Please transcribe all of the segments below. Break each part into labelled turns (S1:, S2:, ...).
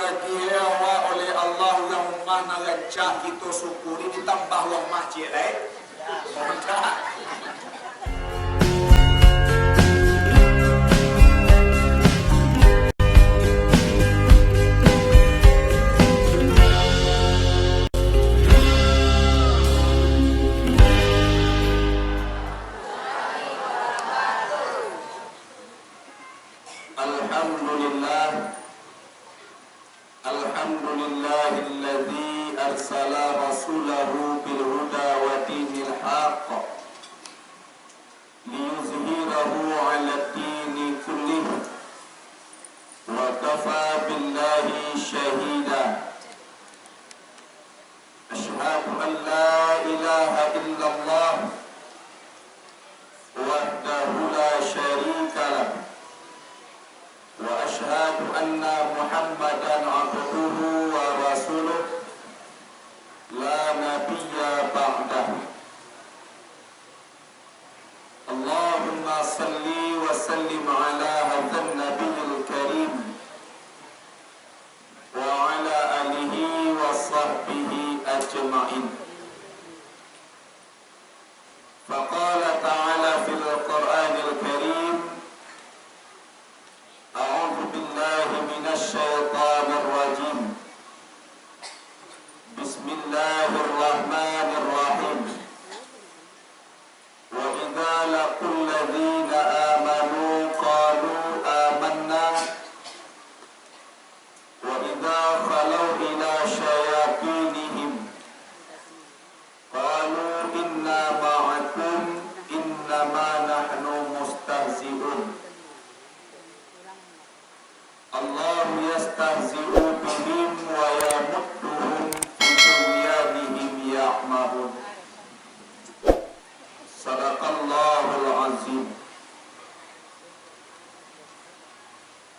S1: bagi awak oleh Allah yang rumah narancak kita syukuri ditambah wang masjid lain. Alhamdulillahilladzi arsala rasulahu bil huda wa dinil haqq liyuzhirahu 'ala ad-dini kullih wa kafa billahi shahida. Asyhadu an la ilaha illallah wahdahu la syarika lah wa asyhadu anna Muhammadan abduhu wa rasuluh la nabiyya ba'dah. Allahumma salli wa sallim ala hadzal nabiyil karim wa ala alihi wa sahbihi ajma'in. Faqala ta'ala fil Qur'anil karim, a'udzu billahi minasy syaithanir rajim. Bismillahirrahmanirrahim. Wa idza laqul ladzina amanu qalu amanna wa idza khalau ila syayatinihim qalu inna ma'akum innama nahnu mustahzi'un. Allah yastahzi'u bihim wa yamudduhum fi tughyanihim ya'mahun. Sadaqallahul azim.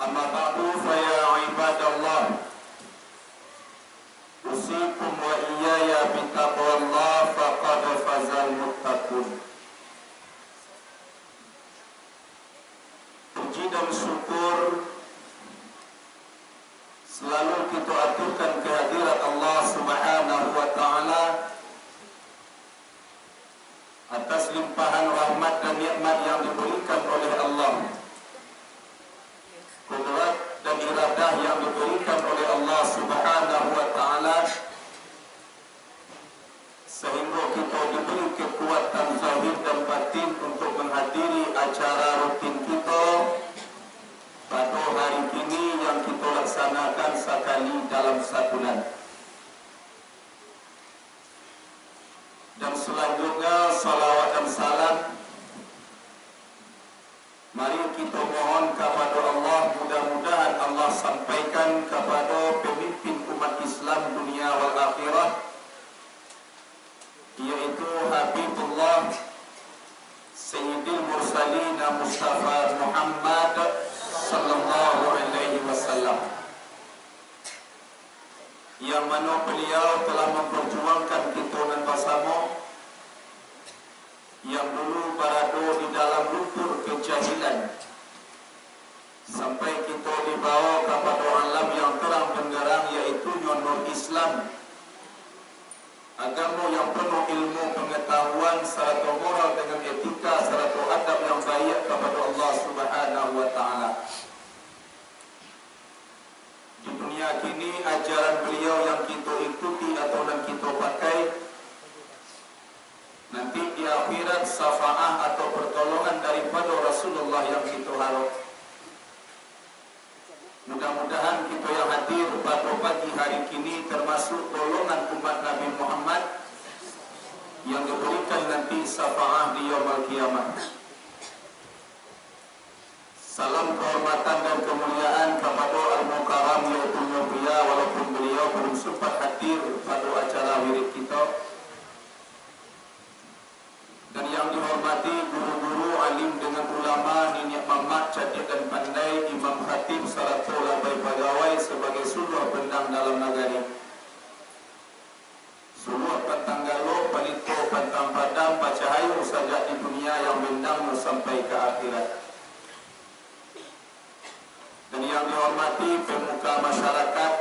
S1: Amma ba'du fa ya ibadallah, usikum wa iyaya bittaqwallah faqad fazal muttaqun. Puji dan syukur selalu kita aturkan kehadirat Allah Subhanahu wa ta'ala atas limpahan rahmat dan nikmat yang diberikan oleh Allah, kudrat dan iradah yang diberikan oleh Allah Subhanahu wa ta'ala, sehingga kita diberi kekuatan zahir dan batin untuk menghadiri acara rutin kita pada hari ini yang kita laksanakan sekali dalam sebulan. Dan selanjutnya salawat dan salam mari kita mohon kepada Allah, mudah-mudahan Allah sampaikan kepada pemimpin umat Islam dunia wal akhirah, yaitu Habibullah Sayyidil Mursalin Mustafa Muhammad sallallahu alaihi wasallam, yang mana beliau telah memperjuangkan kita dan bersama yang dulu berada di dalam lumpur kejahilan sampai kita dibawa kepada alam yang terang benderang, yaitu nur Islam, agama yang penuh ilmu pengetahuan serta moral dengan etika serta adab yang baik kepada Allah Subhanahu wa ta'ala. Di dunia kini ajaran beliau yang kita ikuti atau yang kita pakai, nanti di akhirat syafaah atau pertolongan daripada Rasulullah yang kita harap. Mudah-mudahan kita yang hadir pada pagi hari kini termasuk golongan umat Nabi Muhammad yang diberikan nanti syafaah di yaumul qiyamah. Salam kehormatan dan kemuliaan kepada Al-Mukarram yaitu Mulia, walaupun beliau belum sempat hadir pada acara wirid kita. Dan yang dihormati guru-guru, alim dengan ulama, nenek mamat, cerdik dan pandai, imam khatib, serta labai pegawai sebagai suluh bendang dalam negeri. Suluh pantang galuh, palito pantang padam, pacahayu saja di dunia yang bendang sampai ke akhirat. Dan yang dihormati pemuka masyarakat,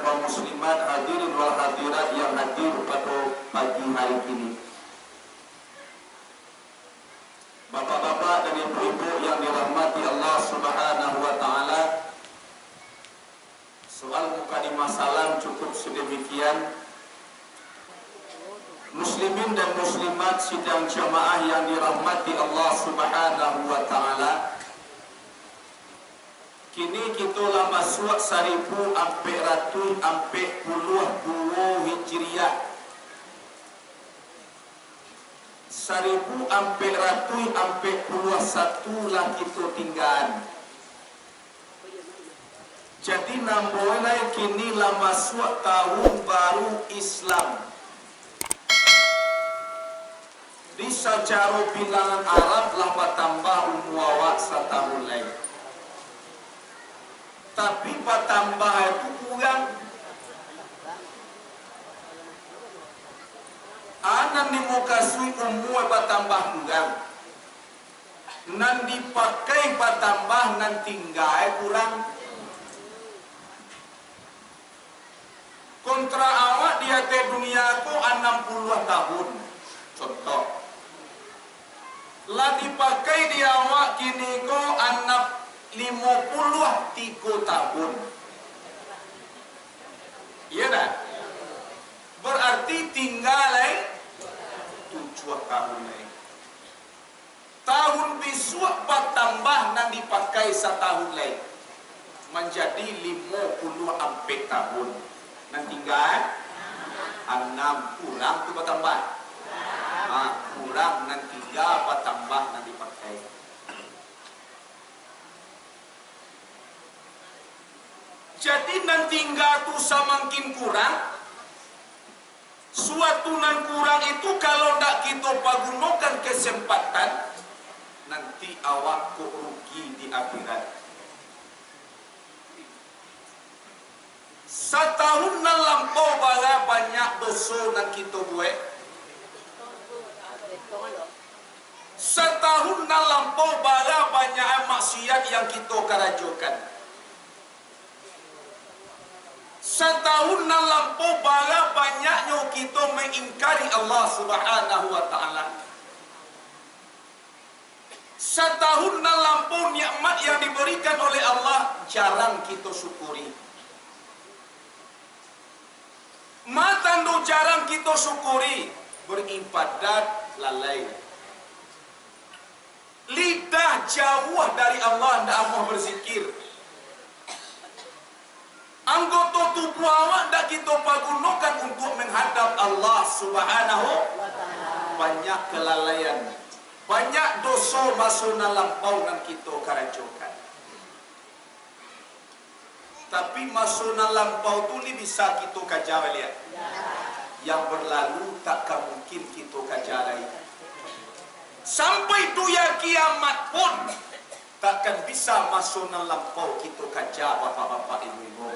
S1: kaum muslimat, hadirin wal hadirat yang hadir pada pagi hari ini. Bapak-bapak dan ibu-ibu yang dirahmati Allah Subhanahu wa taala. Soal mukadimah salam cukup sedemikian. Muslimin dan muslimat sidang jamaah yang dirahmati Allah Subhanahu wa taala. Kini kita lah masuk 1442 Hijriah. 1441 lah kita tinggal. Jadi namanya kini lah masuk tahun baru Islam. Di secara bilangan Arab lah bertambah umur setahun lagi. Tapi bertambah itu kurang. Anak ni muka sui umur bertambah kurang. Nan dipakai bertambah, nan tinggal kurang. Kontra awak di atas dunia ku 60 tahun. Contoh. Lah dipakai di awak kini ku 53 tahun. Iya tak? Berarti tinggal 7 tahun lagi. Tahun besok bertambah dan dipakai setahun lagi. Menjadi 54 tahun. Dan tinggal 6 kurang tu bertambah. Kurang dan 3 bertambah dan dipakai. Jadi nan tinggal tu semakin kurang. Suatu nan kurang itu kalau tak kita gunakan kesempatan, nanti awak kok rugi di akhirat. Setahun nan lampau bala banyak dosa nan kita buat. Setahun nan lampau bala banyak maksiat yang kita kerajokan. Setahun nan lampau bala banyaknya kita mengingkari Allah Subhanahu wa taala. Setahun nan lampau nikmat yang diberikan oleh Allah jarang kita syukuri. Matando jarang kita syukuri, beribadat lalai. Lidah jauh dari Allah, ndak mau berzikir. Anggota tubuh awak tak kita gunakan untuk menghadap Allah Subhanahu wa taala. Banyak kelalaian, banyak dosa masuk dalam lampau dan kita kerajokan. Tapi masuk dalam lampau tu ni bisa kita kajar lihat. Yang berlalu takkan mungkin kita kajar lagi. Sampai tu ya kiamat pun takkan bisa masuk dalam lampau kita kajar bapak-bapak ibu-ibu.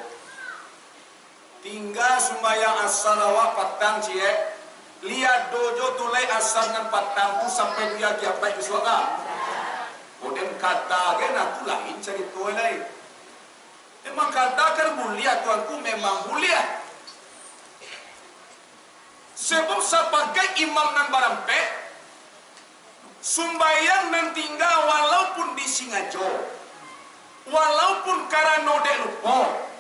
S1: Tinggal sembahyang asar awak petang cie. Lihat dojo tulai asar dengan petang tu sampai dia kiamat ke surga. Kemudian kata kan aku lain cerita lain. Memang katakan mulia tuanku memang mulia. Sebab sebagai imam nan barampe, sumbayang nan tinggal walaupun di Singajo, walaupun karena dek lupa,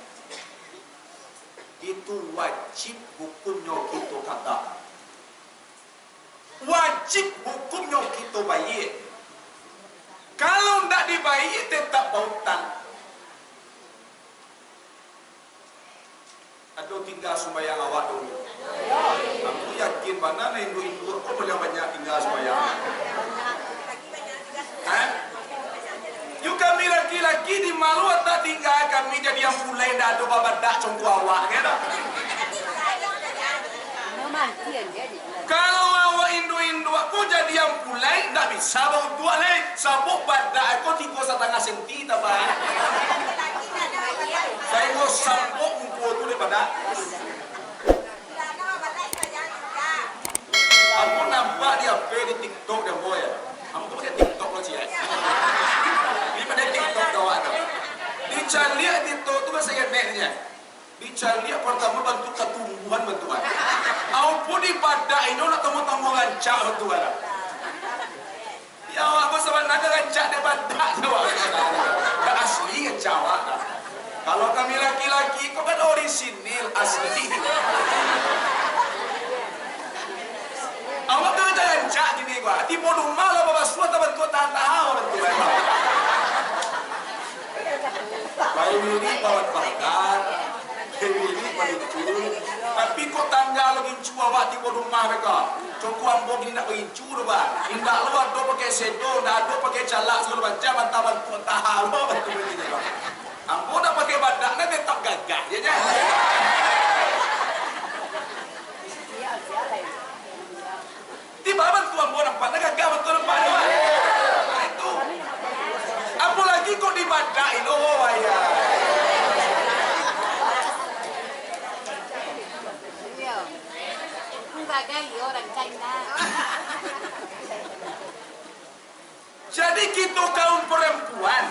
S1: itu wajib hukumnya kita kata. Wajib hukumnya kita bayar. Kalau tidak dibayar tetap bautang. Aduh tinggal sembahyang awak dulu. Aku yakin mana Hindu-Hindu aku boleh banyak tinggal sembahyang. You kami laki-laki di malu tak tinggal kami jadi yang mulai dah ada babadak congku awak kan? Kalau awak Hindu-Hindu aku jadi yang mulai tak bisa bau tua leh. Sabuk badak aku 3,5 senti tak baik. Saya mau sabuk muka tu daripada. Aku nampak dia di TikTok dan boy. Kamu tu pakai TikTok lo cie. Ini pada TikTok doang. Dicari TikTok tu bahasa Indonesia. saya lihat pertama bantu ketumbuhan bantuan. Aupun di pada ini nak tamu-tamu rancak bantuan. Ya apa sebenarnya rancak dia badak jawab. Tak asli rancak. Kalau kami laki-laki kau kan orisinil asli. Awak tu rancak gini gua. Tipu rumah lah bawa suatu bantu tahan-tahan bantuan. Bayi ini bawat bakar. Ini berincu, tapi kok tanggal lagi incu awak di rumah mereka. Cukup ambok ini nak berincu tu bah. Indah luar do pakai sedo, dah do pakai calak segala macam, bantaban pun tahan lo betul begini bah. Ambok dah pakai badak, nanti tak gagah je je. Tiba bantu ambok nampak, nak gagah betul nampak ni bah. Itu. Apa lagi kok di badak ini, oh ayah. Jadi kita kaum perempuan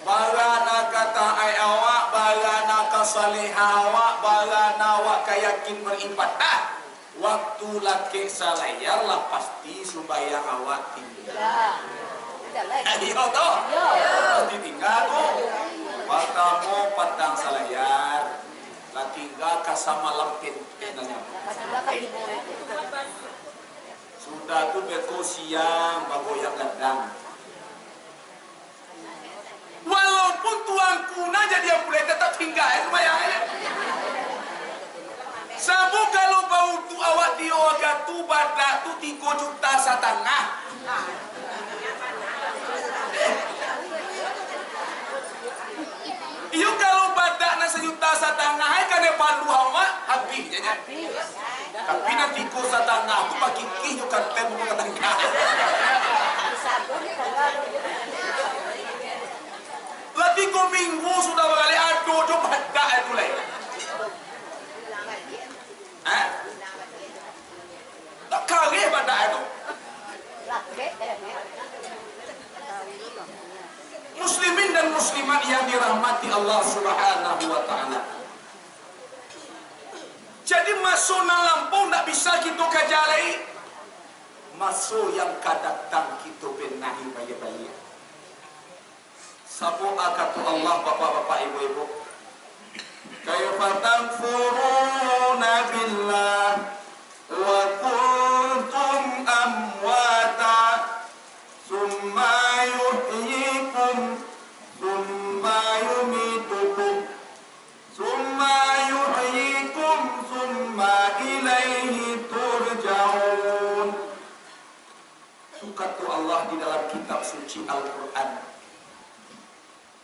S1: barana kata ai awak, barana kasaliha awak, barana awak kayakin beribadah. Waktu laki salayar lah pasti sembahyang awak tinggal. Iya toh? Pasti tinggal tu. Pertama patang salayar. Laki enggak kasama lampin nanya. Sudah tu beko siang bagoyang gadang. Walaupun tuan kuna jadi yang boleh tetap tinggal lumayan. Sabu kalau bau tu awak dioga tu badak tu 3 juta setengah. Iyo kalau badak na 1,5 juta hai kan dia palu awak habis je. Tapi nanti 3 setengah tu bagi kih kan temu ke tengah. Lagi 3 minggu sudah berkali ado jo badak itu leh. Tak kare badak itu. Muslimin dan muslimat yang dirahmati Allah Subhanahu wa taala. Jadi masuk na lampau tak bisa kita kajalai. Masuk yang kadatang kita benahi bayi-bayi. Sabu akatu Allah bapak-bapak ibu-ibu. Kaifa takfuruna billah wa kuntum amwata summa yuhyikum summa yumitukum summa yuhyikum summa ilaihi turja'un. Kata Allah di dalam kitab suci Al-Quran,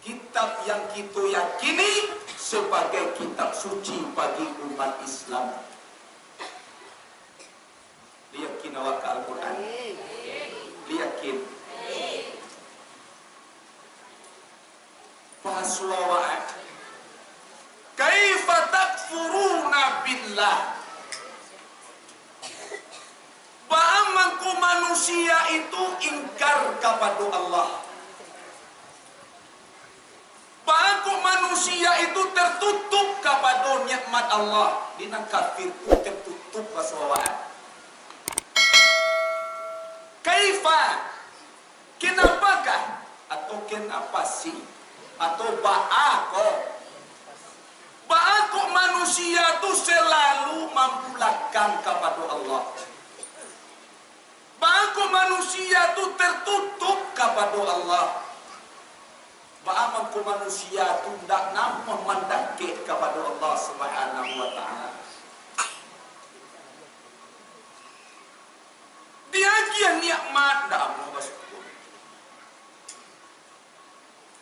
S1: kitab yang kita yakini sebagai kitab suci bagi umat Islam. Liyakin awak ke Al-Quran. Liyakin. Fahaswawa'at. Kaifa takfuruna billah. Bagaimana manusia itu ingkar kepada Allah. Bagaimana manusia itu tertutup kepada nikmat Allah. Dina kafir itu tertutup basawaan. Kaifa? Kenapakah? Atau kenapa sih? Atau ba'ako? Ba'ako manusia itu selalu mempulakkan kepada Allah. Ba'ako manusia itu tertutup kepada Allah. Ba'ako manusia itu tidak nampak mendekik kepada Allah Subhanahu wa ta'ala. Dia kian nikmat dah Allah bersyukur.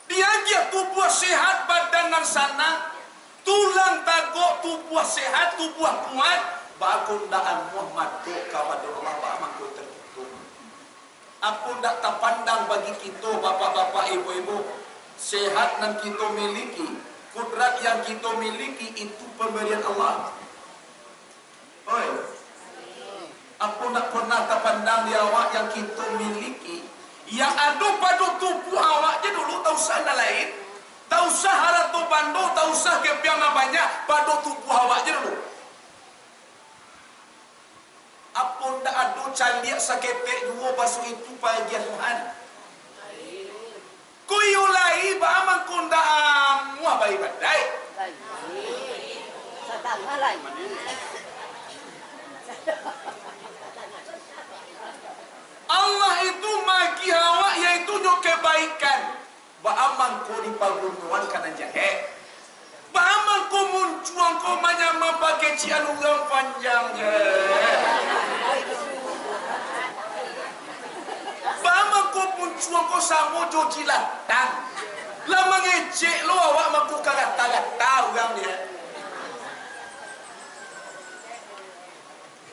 S1: Dia kian tubuh sehat badan dan sana, tulang tagok tubuh sehat tubuh kuat, bakun dah Muhammad tu kepada Allah ba'amak tertutup. Apa tak terpandang bagi kita bapak-bapak ibu-ibu, sehat yang kita miliki, kudrat yang kita miliki itu pemberian Allah. Oi. Aku nak pernah terpandang di awak yang kita miliki, yang ada pada tubuh awak je dulu tahu sana lain.
S2: Tak usah harap tu bando, tak usah kepiang namanya, pada tubuh awak je dulu. Apa ndak ada caliak saketek dua basuh itu pagi Tuhan. Kuyulai ba amang kunda muah bai badai.
S3: Satang lain.
S2: Allah itu magi awak yaitu nyo kebaikan. Ba amang ko di pagunungan kana jahe. Ba amang ko muncuang ko manyama pakai cian urang panjang je. Ba amang ko muncuang ko samo jojilatan. Lama ngecek lo awak maku kagata-gata urang dia.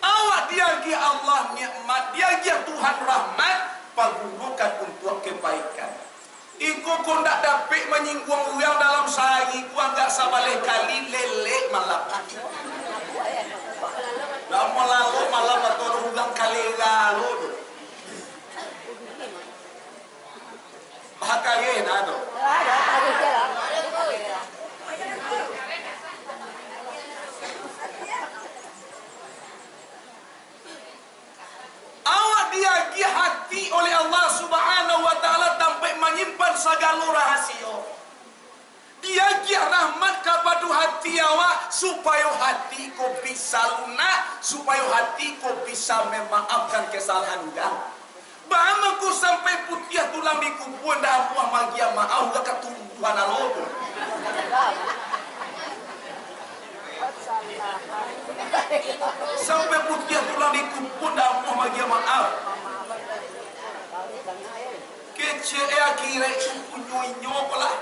S2: Awak diagi Allah nikmat, diagi Tuhan rahmat, pagunakan untuk kebaikan. Iku kau nak dapat menyinggung orang dalam sehari, kau enggak sabalik kali lelek malam. Lama lalu malam atau orang kali lalu. Bahakain ada. Awak diagi hati oleh Allah Subhanahu wa taala sampai menyimpan segala rahasia. Diagi rahmat kepada hati awak supaya hati kau bisa lunak, supaya hati kau bisa memaafkan kesalahan dah. Bahama kau sampai putih tulang di kubur dah buah magia maaf dah ketumbuhan alodo. Sampai putih tulang di kubur dah buah magia maaf. Kece akhirnya punyo pula.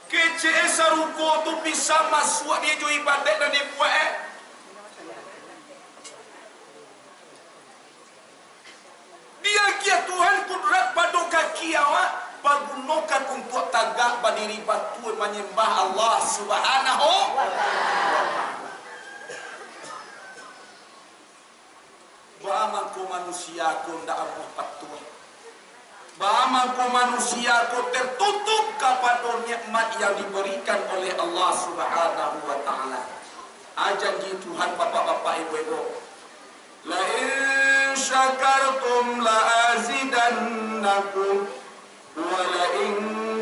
S2: Kece saruko tu bisa masuk dia jo ibadat dan dia buat. Dia kia Tuhan kudrat pada kaki awak pagunakan untuk tagak berdiri batu menyembah Allah Subhanahu wa taala. Ba'amangku manusia ku ndak amuh patuh. Ba'amangku manusia ku tertutup kepada nikmat yang diberikan oleh Allah Subhanahu wa taala. Janji Tuhan bapak-bapak ibu-ibu. La in syakartum la azidannakum wa la in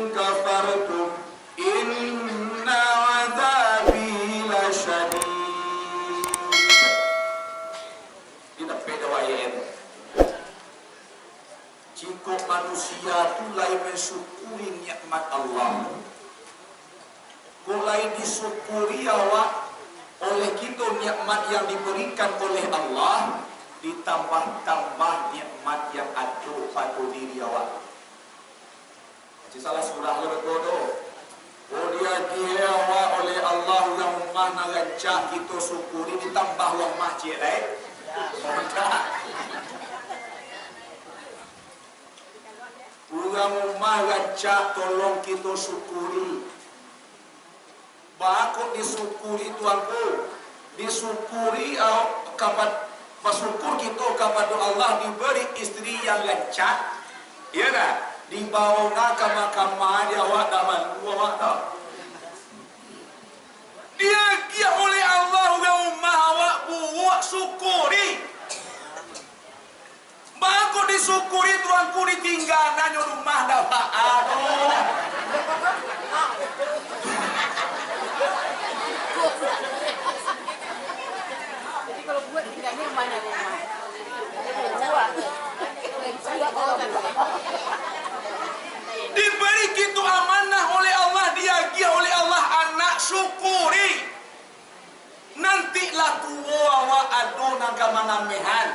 S2: kafartum inna 'adzabi lasyadid. Tidak beda wayan. Jika manusia mulai mensyukuri nikmat Allah, mulai disyukuri awak oleh kita nikmat yang diberikan oleh Allah, ditambah-tambah nikmat yang ada pada diri awak. Salah surah Al-Qur'an. Oh dia awak oleh Allah yang mana rancak kita syukuri ditambah wang masjid Orang rumah rancak tolong kita syukuri. Bakut disyukuri tuanku, disyukuri kapan bersyukur kita kepada Allah diberi isteri yang lancar, ya kan? Dibawa ke mahkamah dia awak dah malu awak tak? Dia oleh Allah orang rumah awak buat syukuri. Bakut disyukuri tuanku ditinggal nanya rumah dah tak ada.
S3: Jadi kalau buat tinggalnya mana rumah?
S2: Diberi gitu amanah oleh Allah, diagi oleh Allah anak syukuri. Nantilah tua awak adu nagamangamehan.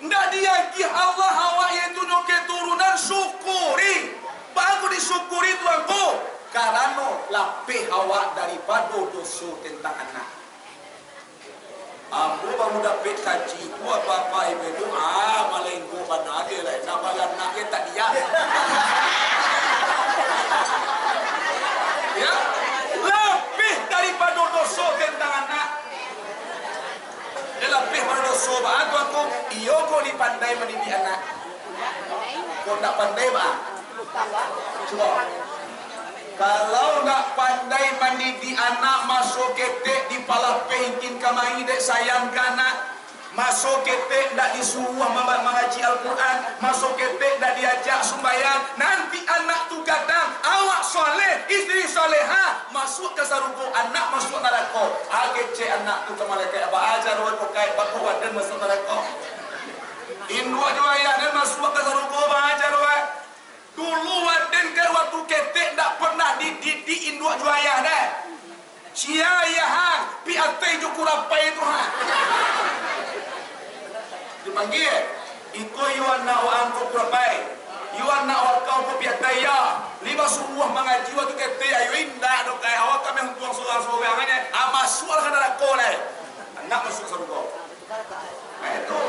S2: Ndak diagi Allah awak yaitu nyoke turunan syukuri. Baru disyukuri tuanku. Karena lapih awak daripada dosa tentang anak. Ambo baru dapat kaji ku apa-apa ibu malenggo benar dia lah. Nak bagan nak dia tak dia. Ya, lebih daripada dosa tentang anak. Dia lebih daripada dosa bahagia aku. Iyo kau dipandai mendidik anak. Kau tak pandai bah. Coba. Kalau nak pandai mendidik anak masuk ketek di pala pengkin kamai dek sayang kanak. Masuk ketek tak disuruh mengaji Al-Quran, masuk ketek tak diajak sembahyang. Nanti anak tu kadang awak soleh, isteri soleha, masuk ke sarugo, anak masuk neraka. Agak anak tu ke malaikat apa ajar awak pakai baku wadan masuk neraka. Induk juaya dan masuk ke sarugo apa ajar awak. Dulu wadan ke waktu ketek tak pernah dididik induk juaya dah. Cia ya hang, pi atai jo kurapai tu hang. Dipanggil, iko yuan nak angkau kurapai, yuan nak wakau ko pi atai ya. Lima suruh mengaji waktu kete ayo indah dok kai awak kami huntuang soal-soal angane, masuk ke neraka lai. Anak masuk surga. Itu.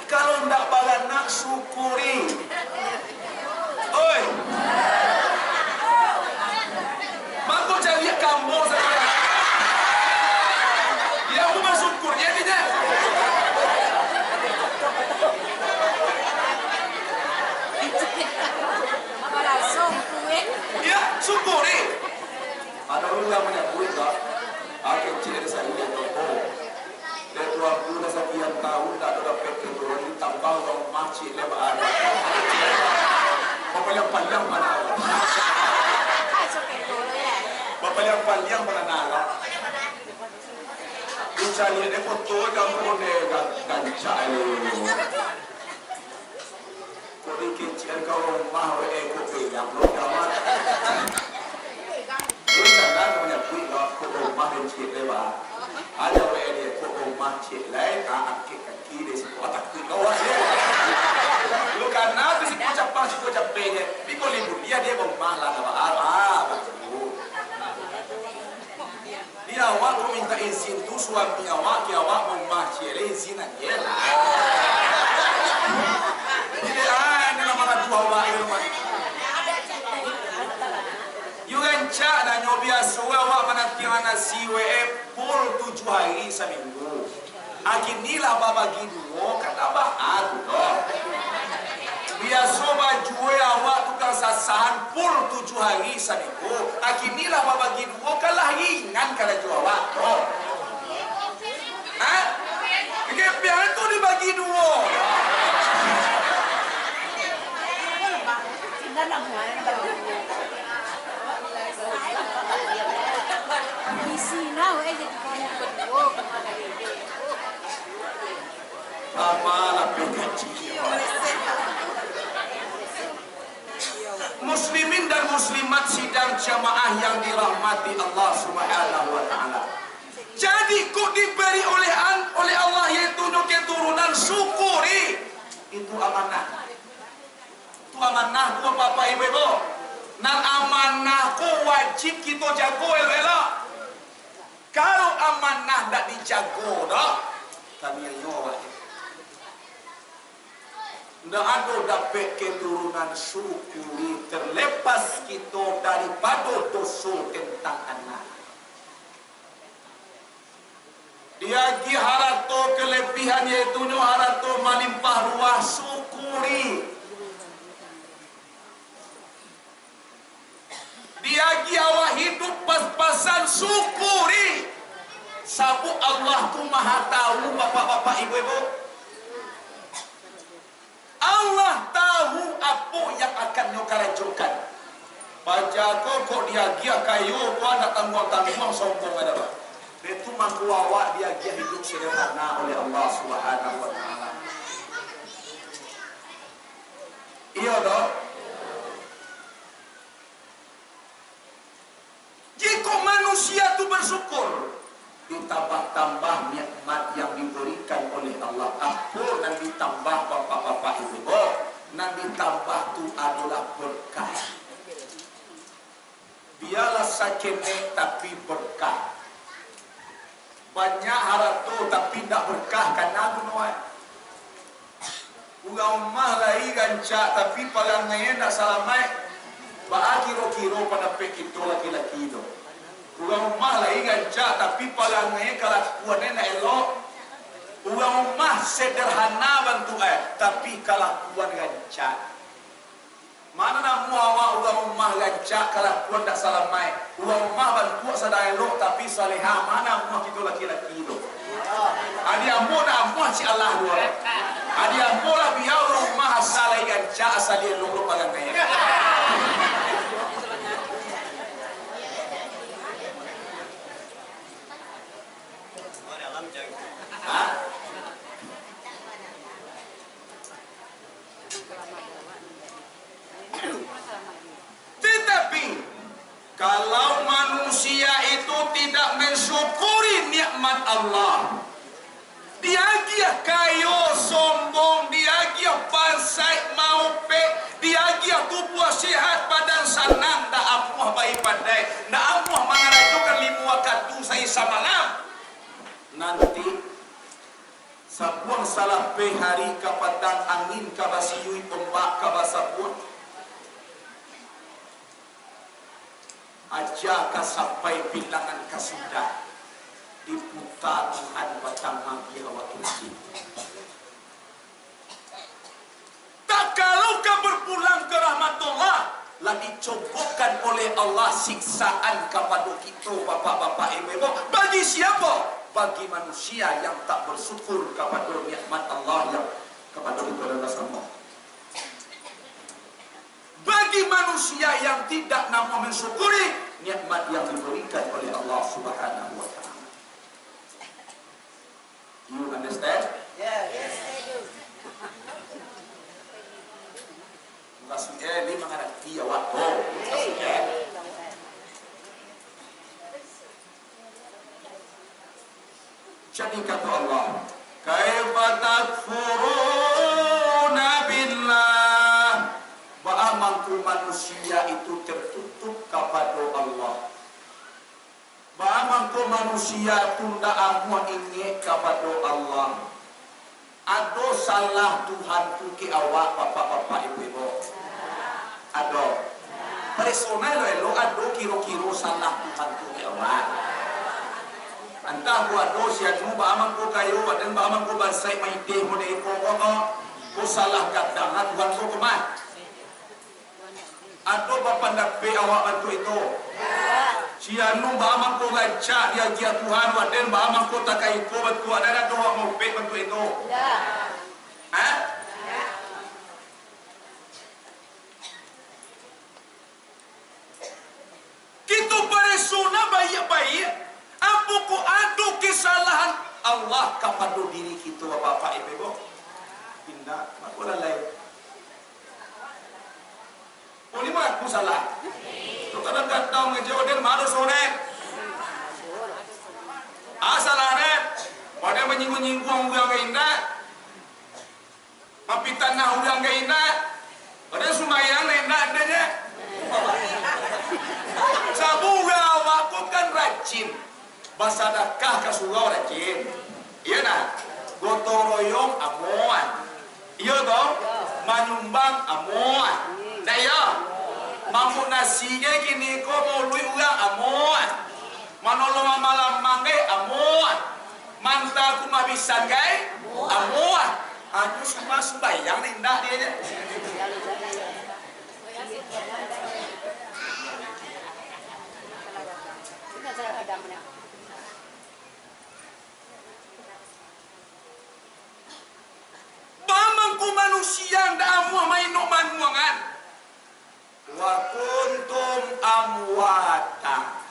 S2: Kalau ndak bagan nak syukuri. Oi. Mangko cari kamu saja. Dia aku bersyukur dia dia.
S3: Apa langsung kue?
S2: Ya, syukuri. Ada orang yang menyebut tak? Aku ciri saya dia tahu. Dia tuan guna sekian tahun tak ada dapat keturunan tambah orang masjid lebar ada. Bapa yang panjang mana? Bapa yang panjang mana nala? Bicara ni foto kamu ni gancah ni. Kau ni kecil kau rumah kau pegang lo kawan. Kau jangan menyebut kau rumah kecil lebar. Ada orang kau rumah kecil lain kaki di situ otak kau ada. Lu karena tu si kocap je. Biko libur dia rumah lah nama betul. Dia awak tu minta izin tu suami awak ki awak rumah cile izin aja lah. Jadi ni nama dua awak di rumah. Yuan cak dan biasa awak menanti anak siwe pul 7 hari seminggu. Akinilah bagi dua kata bah aku doh. Biasa baju awak tukang sasahan pul 7 hari seminggu. Akinilah bagi dua kalah ringan kalau jual awak doh. Hah? Kebiasaan tu dibagi dua.
S3: Di sini awak jadi kamu berdua kemana ini?
S2: Amalah pengaji. Muslimin dan muslimat sidang jamaah yang dirahmati Allah Subhanahu wa taala. Jadi kok diberi oleh Allah yaitu keturunan syukuri. Itu amanah. Itu amanah ku Bapak Ibu. Nan amanah ku wajib kita jago elok. Kalau amanah tak dijago dah, kami nyawa. Ndak ada dapat keturunan syukuri terlepas kita daripada dosa tentang anak. Dia gi harato kelebihan yaitu harato melimpah ruah syukuri. Dia gi awak hidup pas-pasan syukuri. Sabu Allah tu maha tahu bapak-bapak ibu-ibu. Allah tahu apa yang akan nyokarajukan. Baca kok dia gia kayu kau nak tanggung-tanggung sombong ada bah. Itu mampu awak dia gia hidup sederhana oleh Allah Subhanahu wa taala. Iya doh. Jika manusia tu bersyukur, ditambah-tambah nikmat yang diberikan oleh Allah. Apa dan ditambah bapak-bapak ibu, dan ditambah tu adalah berkah. Biarlah sakit tapi berkah. Banyak haratu tapi tidak berkah karena gunuan. Ugang mah lagi gancak tapi palangnya nak salamai. Ba kiro-kiro pada pek itu laki-laki itu. Ugang mah lagi gancak tapi palangnya kalau kuatnya nak elok. Urang rumah sederhana bantu tapi kelakuan rancak. Mana nak awak urang rumah rancak kelakuan tak salah mai. Urang rumah bantu sadaya elok tapi salehah. Mana rumah kita laki-laki tu. Adi ambo dah ambo si Allah dua. Adi ambo lah biar urang rumah asal rancak asal dia elok pagang kaya. Tetapi kalau manusia itu tidak mensyukuri nikmat Allah, dia kayo sombong, dia pasai mau pe, dia tubuh sihat badan sanang, dah amuh baik pandai, dah amuh mengarajukan limu wakatu saya samalam. Nanti sabuang salah pe hari kapatang angin kabasiyui ombak kabasabun aja sampai bilangan kasudah diputar Tuhan batang magi awak kursi. Tak kalau kau berpulang ke rahmatullah lah dicobokkan oleh Allah siksaan kepada kita bapak-bapak ibu-ibu. Bagi siapa? Bagi manusia yang tak bersyukur kepada nikmat Allah yang kepada kita adalah sama. Bagi manusia yang tidak nak mensyukuri nikmat yang diberikan oleh Allah Subhanahu wa taala. You understand?
S3: Yes, I do.
S2: Maksudnya ini menghadapi awak. Oh, maksudnya. Jadi kata Allah, kaifa takfuruna billah. Bagaimana manusia itu tertutup kepada Allah. Bagaimana manusia tunda amu ingat kepada Allah. Ada salah Tuhan tu ke awak bapak-bapak ibu-ibu. Ada. Personal lo ada kira-kira salah Tuhan tu ke awak. Antah ko ado siya mo ba amang ko kayo dan ba amang ko bansay may ide mo na iko ko salah kadang Tuhan ko kuman. Ado ba pandakpe awak bantu itu? Siya no ba amang ko lanca dia gia Tuhan wa den ba amang ko takay ko bantu ada do mo pe bantu itu. Ha? Kita beresuna baik-baik. Apa ko adu kesalahan Allah kepada diri kita bapak ibu. Pindah, aku lalai. Boleh mak aku salah. Tu kadang kadang ngejauh dan malu sore. Salah net. Pada menyinggung-nyinggung orang indah. Mapi tanah orang indah. Pada sumayang indah adanya. Sabu awak pun kan rajin. Basadakah ke surau rajin. Iya nak. Gotong royong amuan. Iya toh. Menyumbang amuan. Nah ya. Mampu nasinya kini ko mau lui ulang amuan. Manolong malam manggai amuan. Manta ku mabisan gai amuan. Aku semua sembayang indah dia. Bamangku manusia ndak amuah main nok manuangan. Wa kuntum amwata.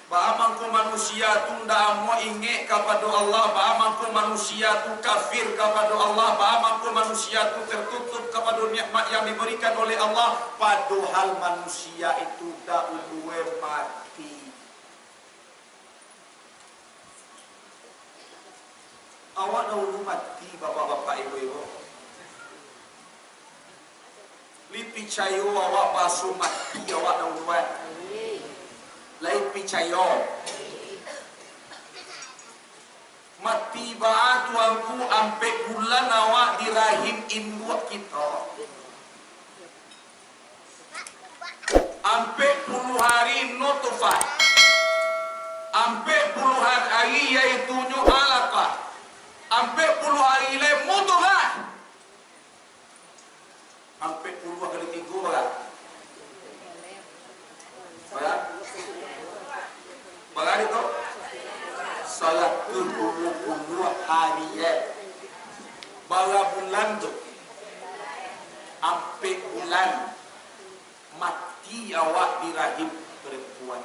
S2: Bamangku manusia tu ndak amuah ingat kepada Allah, bamangku manusia tu kafir kepada Allah, bamangku manusia tu tertutup kepada nikmat yang diberikan oleh Allah, padahal manusia itu dak ulue mati. Awak dahulu mati bapak-bapak ibu-ibu. Lipi cayo awak basuh mati awak dahulu. Lipi cayo. Mati baat tuanku ampe bulan awak di rahim induk kita. Ampe puluh hari nutfah. Ampe puluhan hari yaitu alaqah. Ampe puluh hari le motor kan. Ampe puluh kali 3 berat. Berat itu. Salat 20 hari ya. Bara bulan tu. Ampe bulan mati awak di rahim perempuan.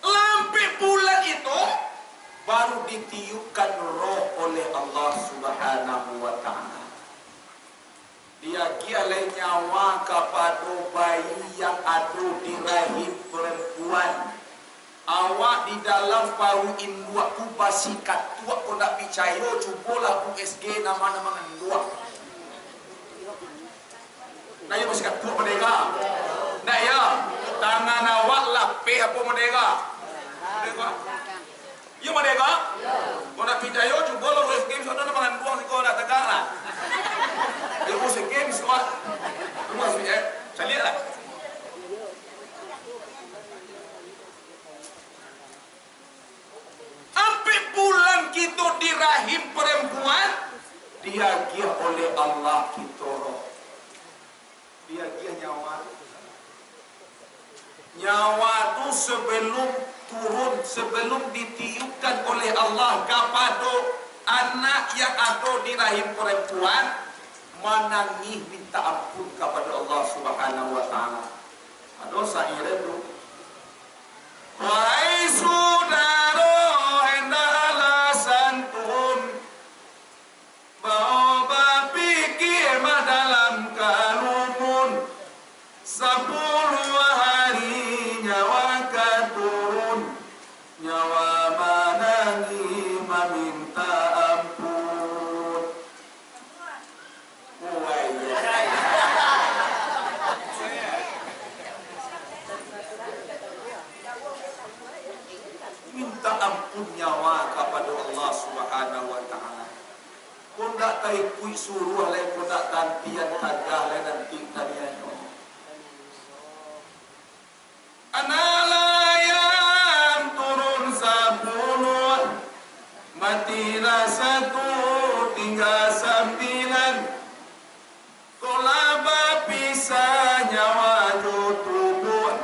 S2: Lampe bulan itu baru ditiupkan roh oleh Allah Subhanahu wa ta'ala. Dia kialai nyawa kepada bayi yang ada di rahim perempuan. Awak di dalam paru induk ku basikat tua ku nak percaya cubalah USG nama-nama induk. Nak ya basikat tua merdeka. Nak ya tangan awak lapih apa merdeka. Merdeka. Ya merdeka. Kau nak percaya cubalah USG sana nama induk si kau nak tegaklah. Dia USG semua. Semua saya lihatlah. Bulan kita di rahim perempuan diagiah oleh Allah kita roh. Diagiah nyawa tu sebelum turun, sebelum ditiupkan oleh Allah kepada anak yang ada di rahim perempuan, menangis minta ampun kepada Allah Subhanahu wa ta'ala. Ada syair itu, wahai saudara bawa pikir dalam kalumun 10 hari nyawa turun, nyawa menangis meminta ampun. Minta ampun nyawa kepada Allah Subhanahu wa ta'ala. Kau tak tahu suruh lain, kau tak gantian tagah lain nanti kalian. Analayam turun 10, matilah 1, tinggal 9. Kolaba pisah nyawa tubuh,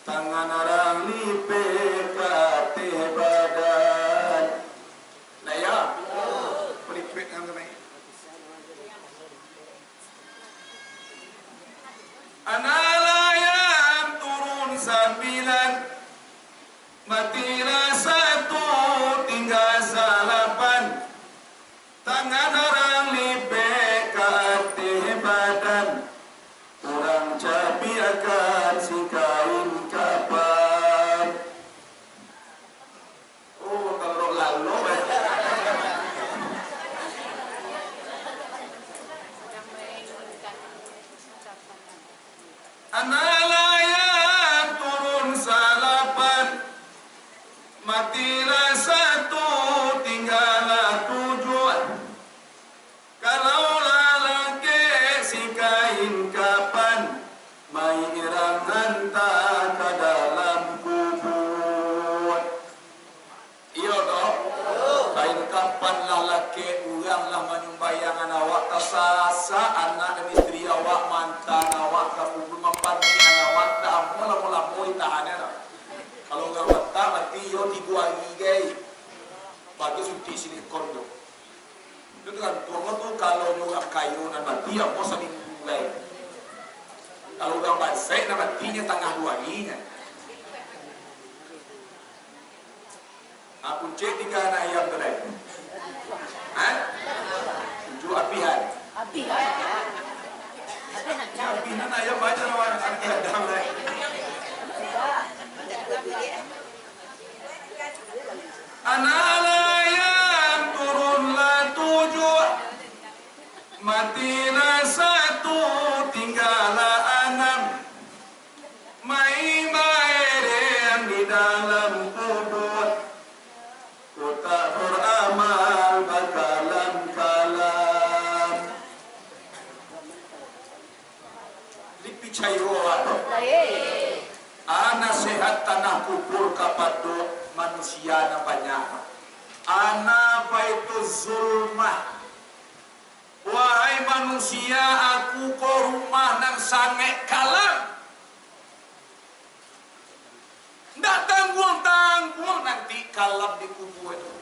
S2: tangan orang lipet kate badan. Nah ya. Analayam turun 9, matilah 1, tinggal 8. Tangan orang lipet ke hati badan, orang capi akan si kain kapan. Oh, kalau lalu analayam turun 8, matilah 1, tinggallah 7. Kalaulah lagi si kain kapan, mai irang hantar ke dalam kubur. Iya toh? Kain kapan lah laki uranglah menyumbayangan awak tersasa anak dan istri awak mantan awak ke kubur mempantikan awak dah mula-mula tahannya dah. Kalau enggak watak mati yo 3 hari gay. Bagi suntik silikon tu. Itu kan tuang tu kalau nyurap kayu dan mati apa seminggu gay. Kalau orang basah dan matinya tengah 2 harinya. Aku cek 3 anak ayam tu lain. Tujuh apihan. Apihan ayam banyak orang ada lain. Analayam turunlah 7, matilah 1, tinggallah 6. Mai-mai yang di dalam kubur, ku tak beramal bakalam-kalam. Lipi cairo anak sehat tanah kubur kapado. manusia na banyak. Ana baitu zulmah. Wahai manusia, aku ko rumah nang sange kalam. Ndak tanggung-tanggung nanti kalam di kubur itu.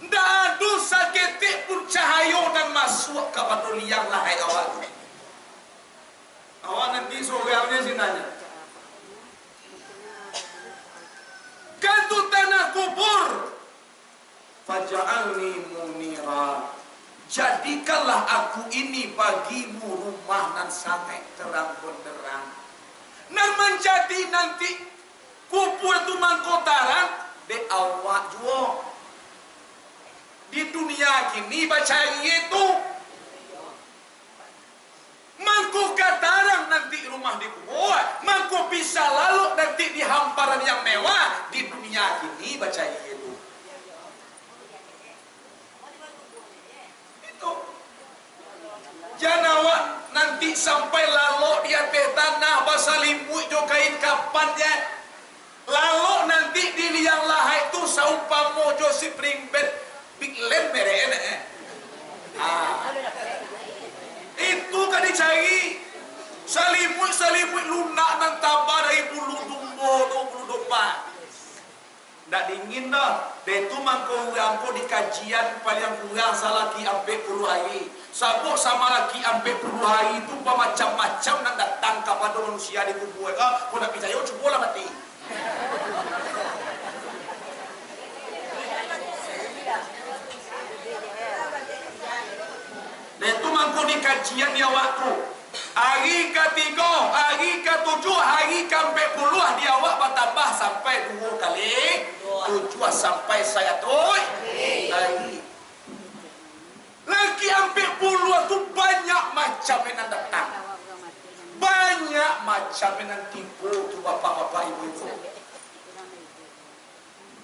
S2: Ndak ada saketik pun cahaya dan masuk ke pada liang lahai awak. Awak nanti soalnya sinanya. Kantu tanah kubur. Faja'alni munira. Jadikanlah aku ini bagimu rumah nan sangat terang benderang. Nan menjadi nanti kubur itu mangkotaran de awak jua. Di dunia kini baca itu mangko katarang nanti rumah di kubur, mangko bisa lalu nanti di hamparan yang mewah. Di dunia kini baca itu. Jangan awak nanti sampai lalu di atas tanah basah limut jo kain kapannya. Lalu nanti di liang lahai itu saumpama jo si pringbet big lember itu kan dicari salimut lunak nang tabah dari bulu domba tu bulu domba. Ndak dingin dah. Betu mangko di kajian paling kurang salaki ampe 10 hari. Sabuk sama laki ampe 10 hari itu macam-macam nang datang kepada manusia di kubur. Kau nak percaya cubalah mati. Betu mangko di kajian dia waktu. Hari ke-3, hari ke-7, hari ke-40 dia awak bertambah sampai 2 kali. 7 sampai 100 hari. Lagi ambil 10 tu banyak macam yang datang. Banyak macam yang tipu tu bapak-bapak ibu-ibu.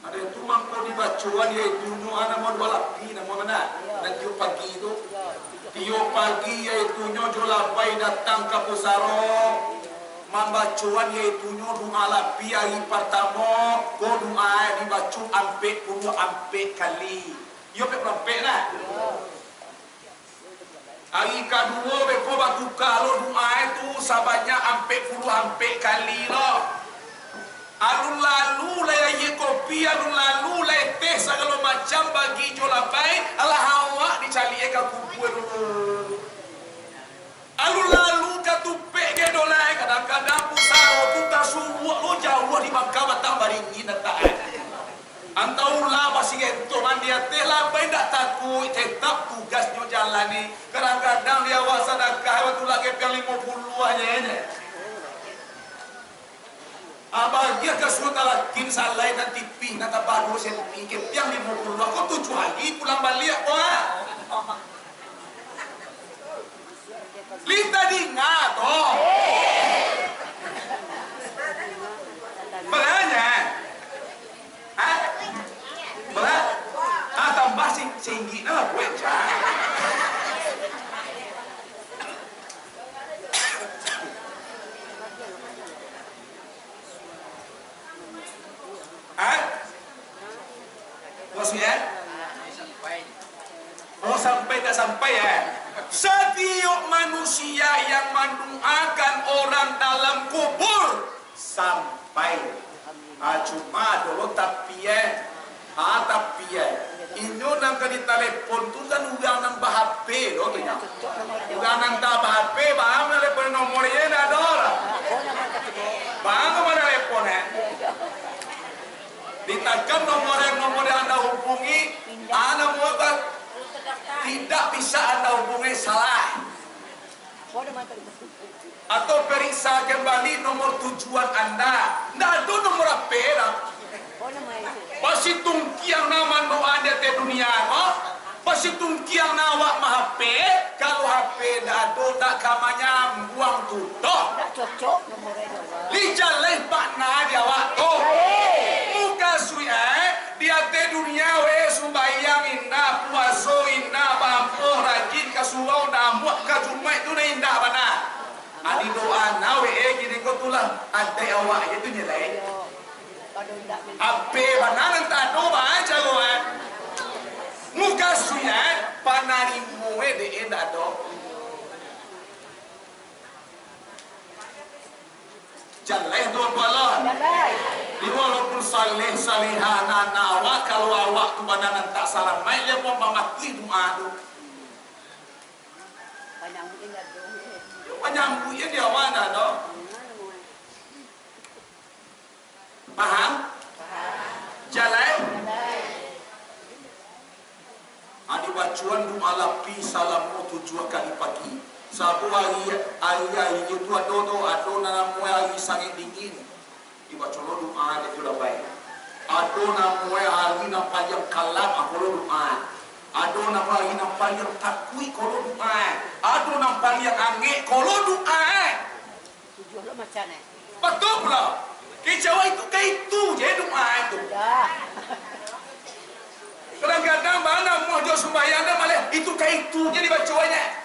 S2: Ada itu mangko dibacuan dia itu anak mau balapi nama mana? Nanti pagi itu. Tiap pagi iaitu jolabai datang ke pusaro. Membacuan iaitu doa lapi hari pertama. Ko doa dibacu ampe 10 ampe kali. Yo pe berapa lah? Hari kedua beko batu kalau doa itu sebanyak ampe 10 ampe kali loh. Alun lalu lah ye kopi, alun lalu lah teh segala macam bagi jolabai. Allah awak dicari ke kubur dulu. Alun lalu katupek ke dolai kadang-kadang pusaro tu tak suruh lo jauh di bangka batang baringin tak. Antau lah masih itu dia teh lah baik tak takut tetap tugasnya jalan ni. Kadang-kadang dia awak sedekah waktu lagi yang 50 aja ni. Abang-abang ke suatu lakin salai dan tipi nanti baru saya pikir yang 50 kau 7 hari pulang balik wah. Lita dingat oh. Belanya. Hah? Bela? Tambah singgi nah buat maksudnya? Oh sampai tak sampai ya? Setiap manusia yang mendoakan orang dalam kubur sampai. Cuma dulu tapi ini nang ke di telepon tu kan uang nang HP loh tu nya. Uang nang tak HP, bang telepon nomornya dah ada lah. Bang mana telepon Ditekan nomor yang anda hubungi, anda muat tidak bisa anda hubungi salah. Atau periksa kembali nomor tujuan anda. Tidak ada nomor HP dah. Pasti tungkiang nama doa di dunia, pasti tungkiang nawak mah HP. Kalau HP dah ada, tak kamanya buang tutup.
S3: Tak cocok nomornya.
S2: Lijan leh makna dia waktu. Dia te dunia we sumbayang indah puasa indah bampuh rajin kasuau namuak ka Jumat tu na indah bana. Adi doa na we gini ko tulah ade awak itu nyelai. Ape bananan tak ada baca goan. Muka suya panarimu de endak do. Jaleh do balon. Di walaupun saleh salihana awak kalau awak tu bananan tak salam mai dia pun mati doa tu. Panjang buya dia wana do. Paham? Jalai? Adi bacuan doa lapi salamu 7 kali pagi. Sabu hari itu ado nanamu hari sangat dingin. Dibaca doa dia sudah baik. Ado nanamu hari nak panjang kalam aku doa. Ado nak hari nak panjang takui kalau doa. Ado nak panjang angin kalau doa.
S3: Tujuan lo macam ni.
S2: Betul pula. Kejawa itu je doa itu. Kadang-kadang mana mau jauh sembahyang dah malah itu jadi bacanya.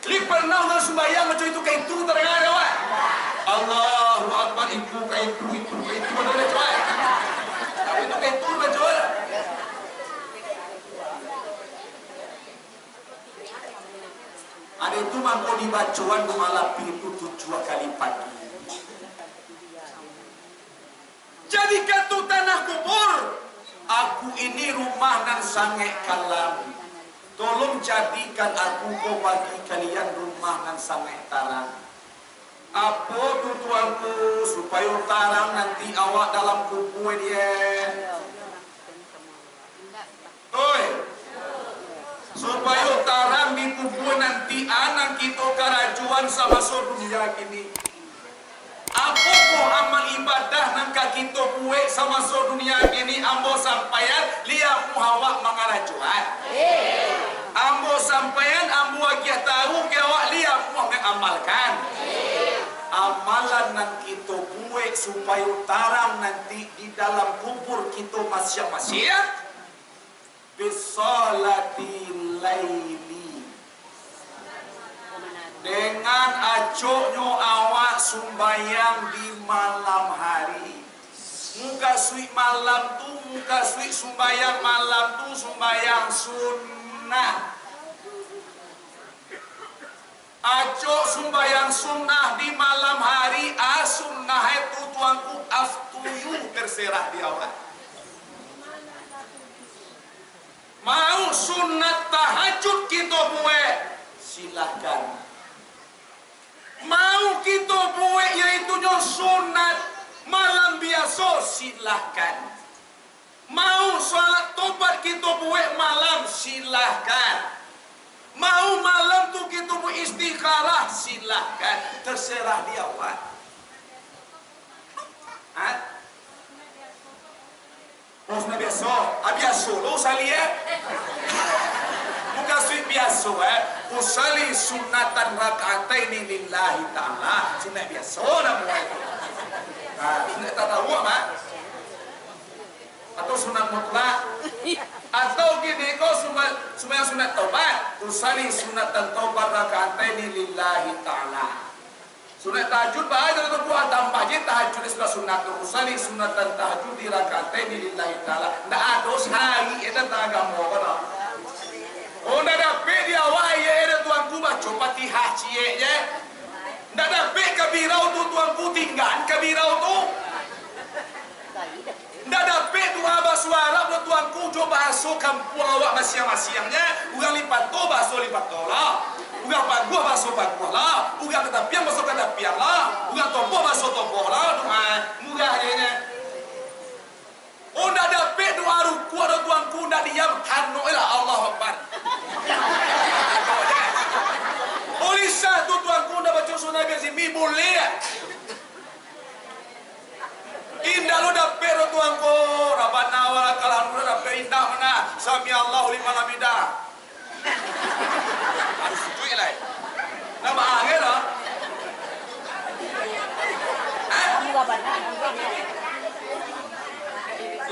S2: Lipat nau dah sembahyang macam itu terdengar dah. Allahu Akbar itu mana dah coy. Tapi itu baca. Ada itu mangko dibacuan doa lapi itu 7 kali pagi. Jadikan tu tanah kubur. Aku ini rumah nan sangat kalam. Tolong jadikan aku ko bagi kalian rumah nan sangat tarang. Apa tu tuanku supaya tarang nanti awak dalam kubur dia. Oi. Supaya tarang di kubur nanti anak kita karajuan sama dunia gini. Apa ko amal ibadah nan kita buat sama dunia ini ambo sampaian lihat muhawak mangarajuan. Ambo sampaian ambo agia tahu ke awak lihat muh mengamalkan. Amalan nan kita buat supaya tarang nanti di dalam kubur kita masing-masing bisolati laili. Dengan acoknya awak sumbayang di malam hari. Muka sui malam tu, muka sui sumbayang malam tu, sumbayang sunnah. Acok sumbayang sunnah di malam hari, sunnah itu tuanku aftuyu terserah di awak. Mau sunat tahajud kita buat, silahkan. Mau kita buat iaitu sunat malam biasa, silahkan. Mau solat tobat kita buat malam, silahkan. Mau malam tu kita buat istikharah, silahkan. Terserah dia awak. Sunat biasa, biasa lo salia. Bukan sunat biasa usali sunatan raka'ataini lillahi ta'ala. Sunat biasa nama itu. Sunat tak tahu apa? Atau sunat mutlak? Atau gini kau sembahyang sunat taubat. Usali sunatan taubat raka'ataini lillahi ta'ala. Sunat tahajud bahagia untuk buat tambah je tahajud sebelah sunat. Usali sunatan tahajud di raka'ataini lillahi ta'ala. Tak ada sehari itu tak agama apa. Oh, nak dapat dia awak ya tuanku baca Fatihah cie je. Nak dapat kabirau tu tuanku tinggal kabirau tu. Nak dapat doa bahasa Arab tuanku coba bahasa kampung awak masing-masingnya. Ugang lipat to bahasa lipat to lah. Ugang paguh bahasa paguh lah. Ugang ketapian bahasa ketapian lah. Ugang topoh bahasa topoh lah. Doa murah je. Oh, nak dapat doa ruku ada tuanku nak diam hanuilah Allah Akbar. Oleh satu tuanku nak baca sunat biasa mi boleh. Indah lo dapat tuanku Rabbana wa lakal hamdu dapat indah mana sami Allahu liman hamidah. Harus sujud lah. Nama akhir lah.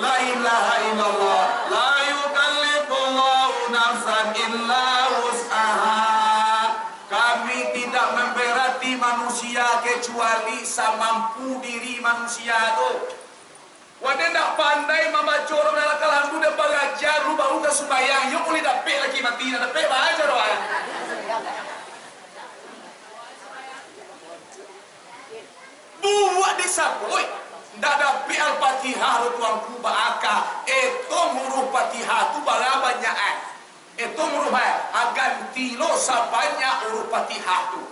S2: La ilaha illallah la yukallifullahu nafsan illa wus'aha. Kami tidak memberati manusia kecuali semampu diri manusia itu. Wadah nak pandai membaca orang dalam kalam tu dia belajar lu baru ke sembahyang. Yo boleh dapat lagi mati nak dapat baca doa. Buat disaboi. Ndak dapat al-Fatihah lu tuan ku baaka. Itu huruf Fatihah tu bala banyak. Itu huruf ganti lo sabanyak huruf Fatihah tu.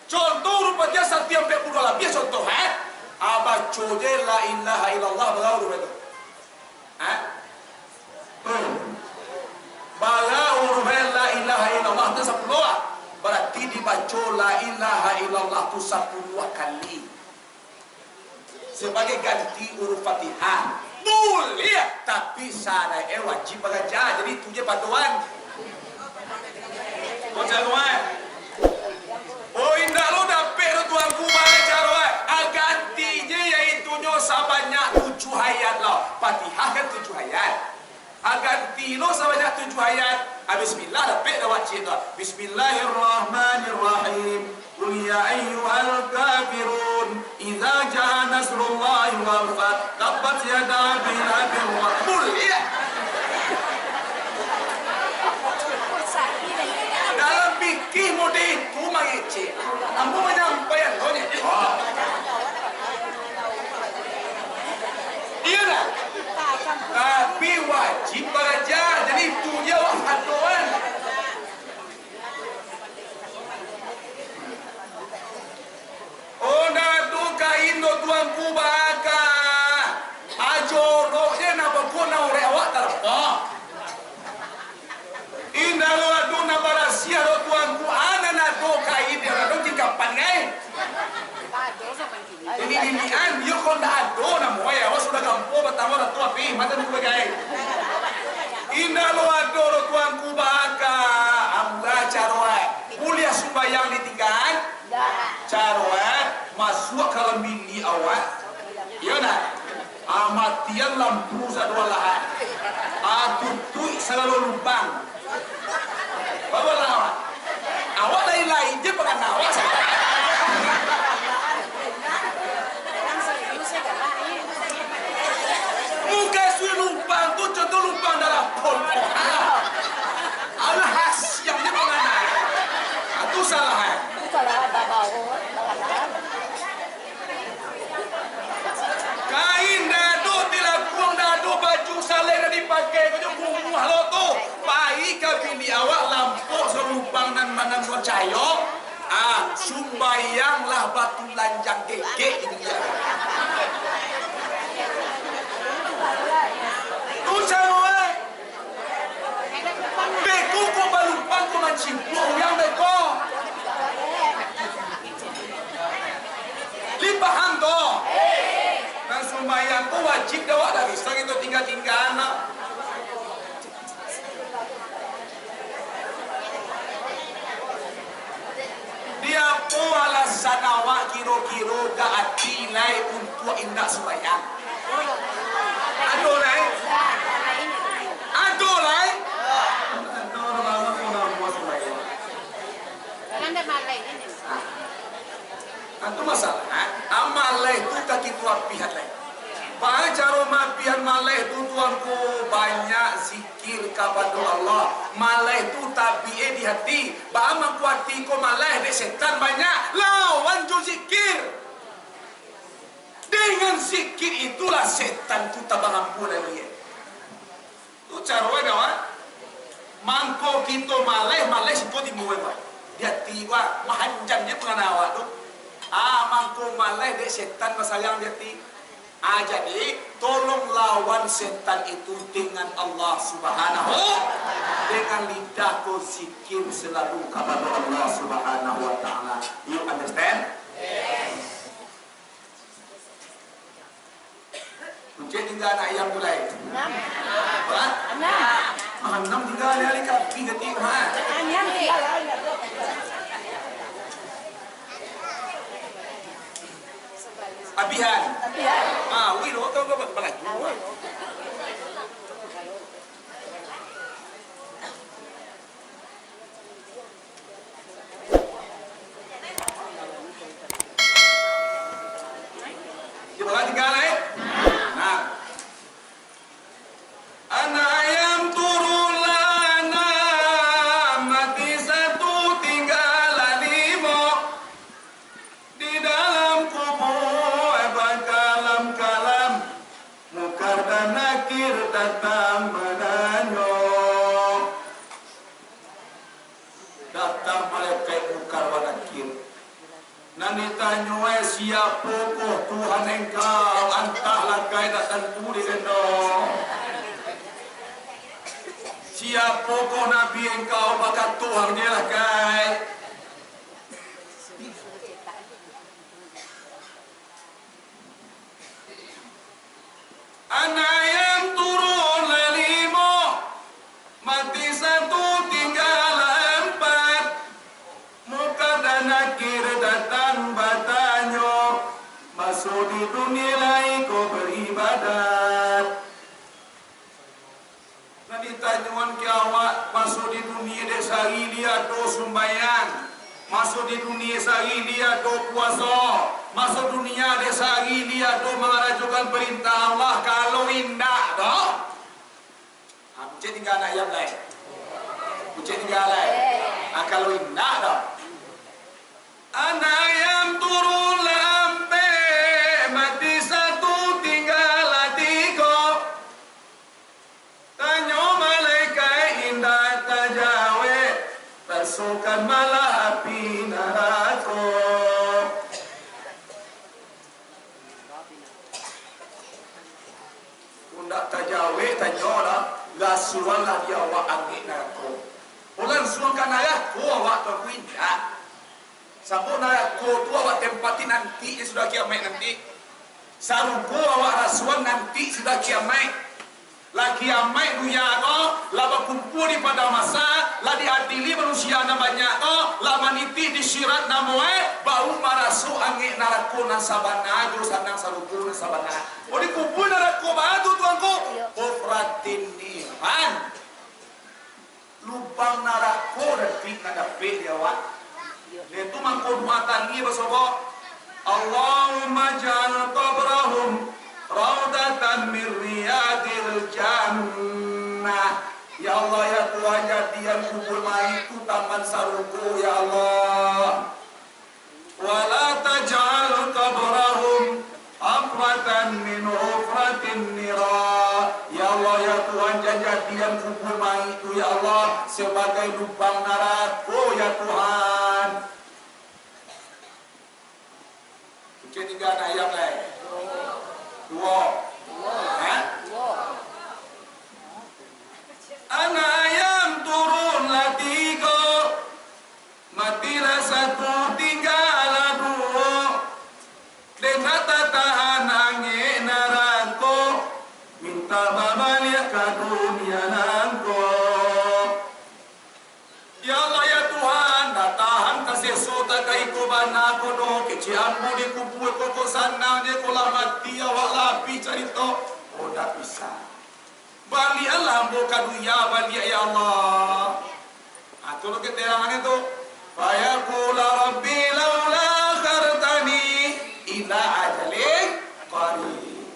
S2: Contoh huruf Fatihah setiap 40 lebih contoh abaco je la ilaha illallah baru itu. Baru la ilaha illallah itu 10 berarti dibaca la ilaha illallah itu 10 kali. Sebagai ganti huruf Fatihah. Boleh tapi syarat wajib belajar. Jadi itu je panduan. Panduan. Oh indah lo dapat tuan ku baca doa. Gantinya yaitu sebanyak 7 ayat lah. Fatihah kan 7 ayat. Ganti lo sebanyak 7 ayat. Bismillah dapat dah baca tu. Bismillahirrahmanirrahim. Qul ya ayyuhal kafirun idza jaa nasrullahi wal fath tabbat yada abil lahabin wa qul ya. Dalam fikih mode itu mengecek. Ambo menyampaikan kau ni. Iya lah. Tapi wajib belajar. Jadi itu dia waktuan. Oh nado kain do tuan ku baka. Ajo rohnya napa ko na ore awak terapa. Indah lo adu na barasia do tuan ku ana nado kain dia do kapan ngai. Ini dilian dia kon dah ado na moya awas sudah gampo pertama dah tua pi mata nu bagai. Indah lo ado do tuan ku baka. Amba carwa kuliah sembahyang ditinggal. Carwa masuk kalau mini awak. Ya nak. Amatian lampu sadua lahat. Tutui selalu lubang. Bawa awak. Awak lain-lain je pegang awak saja. Muka sui lubang tu contoh lubang dalam pol. Allah yang dia mengenai. Itu salah. Kain dado dilakukan dado baju saleh dipakai baju kumuh lo tu. Pai kabili awak lampu selubang dan manang percaya. Sumbayanglah batu lanjang gegek itu dia. Tu sama. Beko ko balupang ko mancimpu yang beko. Lipaham tu. Dan sembahyang tu wajib dah awak dah bisa kita tinggal-tinggal anak. Dia pun alasan awak kira-kira dah hati lain untuk indah sembahyang. Aduh lain. Aduh lain. Aduh lama pun nak buat sembahyang.
S3: Anda malai ini.
S2: Itu masalah. Amal itu kaki tuan pihak lain. Baca romapian malai itu tuanku banyak zikir kepada Allah. Malai itu tabi'e di hati. Bahaman kuati ko malai de setan banyak. Lawan jo zikir. Dengan zikir itulah setan tu tak mengampun dia. Tu cara kawan. Mangko kita malai seperti muai. Dia tiwa mahanjang dia penganawak tu. Mangko malai de setan masayang dia ti. Jadi tolong lawan setan itu dengan Allah Subhanahu, dengan lidah kau zikir selalu kepada Allah Subhanahu wa taala. You understand? Yes. Ucap tinggal anak yang mulai. 6. 6 tinggal hari kaki ketik ha. 6 tinggal. Abihan. Wiro kau berlaju. Dia datang malaikat mungkar wa nakir. Nan ditanya siapa ko Tuhan engkau, antahlah kai datang tuli endo. Siapa ko nabi engkau, maka Tuhan dia lah kai. Anak yang turun lelimo, mati satu tinggal empat. Muka dan akhir datang batanyo, masuk di dunia lain kau beribadat. Nanti tanyuan ke awak, masuk di dunia desa lihat do sumbayang, masuk di dunia sehari lihat do puasa, masuk dunia desa lihat do mengarajukan perintah Allah. Kalau indah doh, bucet tinggal anak yang lain, bucet tinggal lain. Kalau indah doh, anak yang turun lampe, mati satu tinggal tiga. Tanya malaikat indah tajawe, pasukan malah api neraka. Undak tajawe tanya lah, gasuan lah dia awak angin neraka. Ulang suang kan neraka awak tu indah. Sabuk neraka tu awak tempati nanti sudah kiamat nanti. Saruku awak rasuan nanti sudah kiamat. Lagi amai dunia ko, laba kumpul di pada masa, la diadili manusia na banyak ko, la maniti disirat namoe, bau marasu angin narako na sabana, jurusan nang saruku na sabana. O di kumpul narako batu tuanku, kofratin nihan. Lubang narako dan fit na dapet dia wak. Itu mangkod muatan ni basobo. Allahumma ja'al qabrahum raudatan min riyadil jannah. Ya Allah ya Tuhan, jadian kubur mayit itu taman saruku ya Allah. Wala taj'al qabrahum afratan min hufratin nira. Ya Allah ya Tuhan, jadian kubur mayit itu ya Allah sebagai lubang neraka ya Tuhan. Ketiga ayat lain. Dua. Anak ayam turunlah tiga, matilah satu tinggallah dua. Dengan tahan angin neraka, minta balik ke dunia nangko. Ya Allah ya Tuhan, tahan kasih sota kai ko bana ko no keciambu di kubu ko sana dia ko la mati awak lapi carito oh dak bisa. Bali Allah buka dunia bali ya Allah. Atau lo keterangan itu, fayaqula rabbi laula akhartani ila ajalin qarib.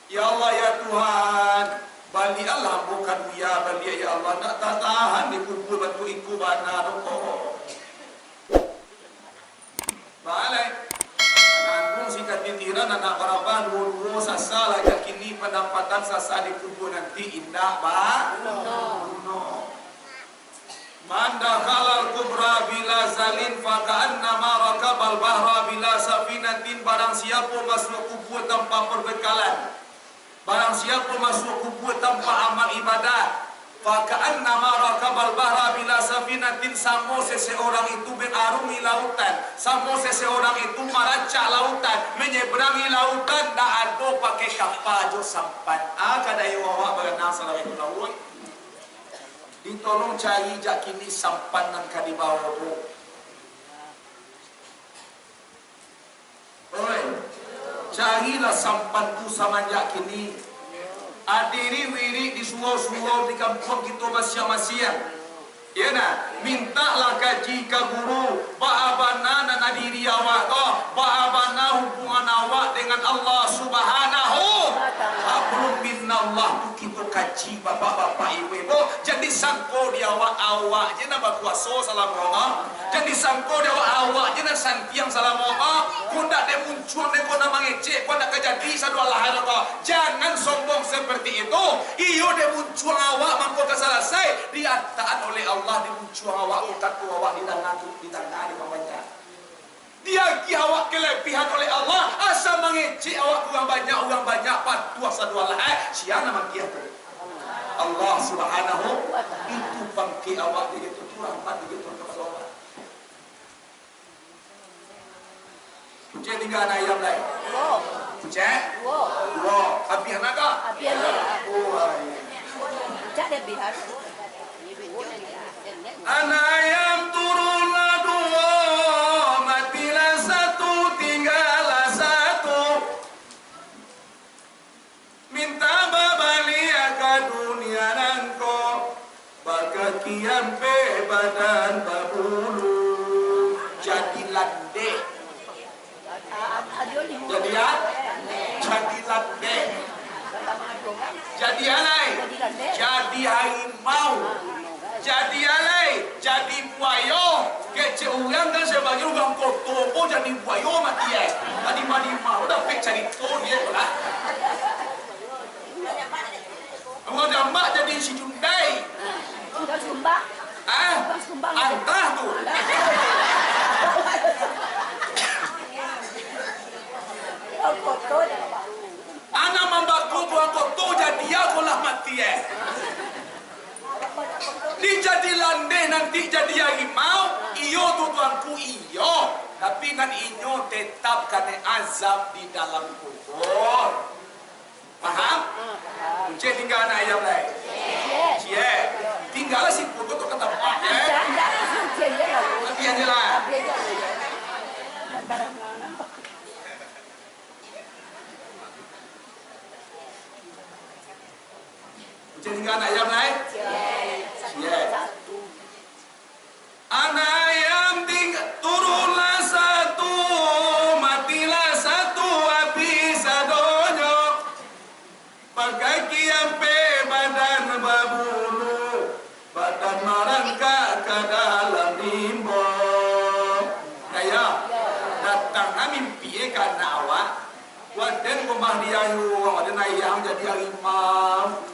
S2: Ya Allah ya Tuhan, bali Allah buka dunia bali ya Allah, nak tahan di kubur batu iku bana roko. Balai nanggung sikat titiran anak baraban wulu sasa lagi kini pendapatan sasa di kubur nanti indah ba no. Manda khalal kubra bila zalin faka'anna ma rakabal bahra bila safinatin. Barang siapa masuk kubur tanpa perbekalan, barang siapa masuk kubur tanpa amal ibadah, faka'anna ma rakabal bahra bila safinatin. Samo seseorang itu berarungi lautan, samo seseorang itu meracak lautan, menyeberangi lautan, dak ada pakai kapal jo sampan. Kadai wawa berenang selawat laut. Ditolong cari jak kini sampan nan kadi bawah tu. Oi, carilah sampan tu samanjak kini. Adiri wiri di surau-surau di kampung kita masing-masing. Ya nak, mintalah kaji ke guru, ba'abana dan adiri awak ba'abana hubungan awak dengan Allah Subhanahu. Belum Allah tu kita kaji bapak-bapak ibu-ibu jadi sangko dia awak je nak berkuasa salam Allah jadi sangko dia awak je nak santiang salam Allah kau tak ada muncul kau nak mengecek kau nak kejadi satu Allah jangan sombong seperti itu iyo dia muncul awak mampu selesai diataan oleh Allah dia muncul awak utaku awak di tangan di bawahnya dia awak kelebihan oleh Allah asal mengecek awak orang banyak patuh satu Allah siapa nama dia tu Allah Subhanahu itu bangkit awak dia tu rahmat dia tu kepada Allah Pucet tinggal anak ayam lain Pucet habis anak kah?
S3: Habis anak Pucet dia biar
S2: anak ayam turunlah dua matilah satu tinggallah satu minta babalia ke dunia nangko bagakian pe badan babulu jadi landek jadi landek jadi alai jadi harimau jadi alai jadi buaya kece orang kan sebagai orang kotor pun jadi buaya mati tadi mau dah pek cari tu dia pula orang jambak jadi si jundai
S3: Sudah sumbang
S2: antah tu anak membaku buang kotor jadi aku lah mati dia jadi landeh nanti jadi harimau iyo tu tuanku iyo tapi nan inyo tetap kena azab di dalam kubur paham? Cik tinggal anak ayam lain cik tinggal si kubur tu ke tempat tapi yang jelas cik tinggal anak ayam lain anak ayam turunlah satu matilah satu habis sadonyo bagakian pe badan babulu badan merangkak ke dalam limbo kaya datang mimpi karena awak waden rumah dia waden ayam jadi harimau